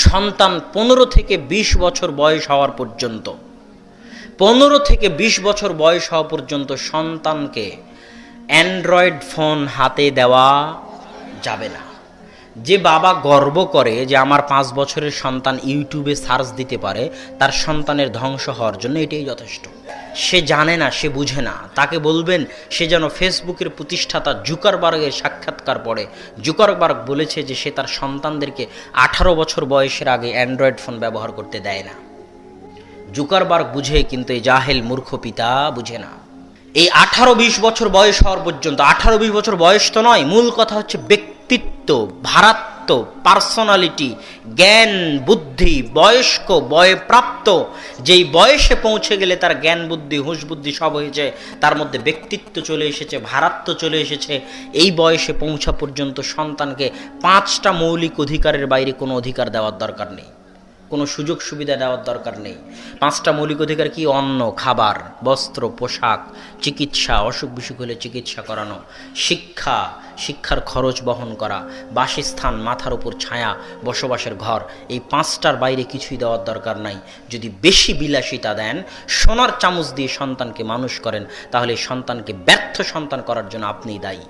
সন্তান 15 থেকে 20 বছর বয়স হওয়ার পর্যন্ত 15 থেকে 20 বছর বয়স হওয়া পর্যন্ত সন্তানকে অ্যান্ড্রয়েড ফোন হাতে দেওয়া যাবে না। যে বাবা গর্ব করে যে আমার 5 বছরের সন্তান ইউটিউবে সার্চ দিতে পারে, তার সন্তানের ধ্বংস হওয়ার জন্য এটাই যথেষ্ট। সে জানে না, সে বুঝে না, তাকে বলবেন সে যেন ফেসবুকের প্রতিষ্ঠাতা জুকারবার্গের সাক্ষাৎকার পড়ে। জুকারবার্গ বলেছে যে সে তার সন্তানদেরকে 18 বছর বয়সের আগে অ্যান্ড্রয়েড ফোন ব্যবহার করতে দেয় না। জুকারবার্গ বুঝে, কিন্তু এই জাহেল মূর্খ পিতা বুঝে না। এই 18-20 বছর বয়স হওয়ার পর্যন্ত, 18-20 বছর বয়স তো নয়, মূল কথা হচ্ছে ব্যক্তিত্ব, ভারাত্ম, পার্সোনালিটি, জ্ঞান, বুদ্ধি, বয়স্ক, বয়প্রাপ্ত, যেই বয়সে পৌঁছে গেলে তার জ্ঞান বুদ্ধি হুঁশ বুদ্ধি সব হয়েছে, তার মধ্যে ব্যক্তিত্ব চলে এসেছে, ভারাত্ম চলে এসেছে, এই বয়সে পৌঁছা পর্যন্ত সন্তানকে 5টা মৌলিক অধিকারের বাইরে কোনো অধিকার দেওয়ার দরকার নেই, কোনো সুযোগ সুবিধা দেওয়ার দরকার নেই। 5টা মৌলিক অধিকার কি? অন্ন, খাবার, বস্ত্র, পোশাক, চিকিৎসা, অসুখ বিসুখ হলে চিকিৎসা করানো, শিক্ষা, শিক্ষার খরচ বহন করা, বাসস্থান, মাথার উপর ছায়া, বসবাসের ঘর। এই 5টার বাইরে কিছুই দেওয়ার দরকার নাই। যদি বেশি বিলাসিতা দেন, সোনার চামচ দিয়ে সন্তানকে মানুষ করেন, তাহলে সন্তানকে ব্যর্থ সন্তান করার জন্য আপনিই দায়ী।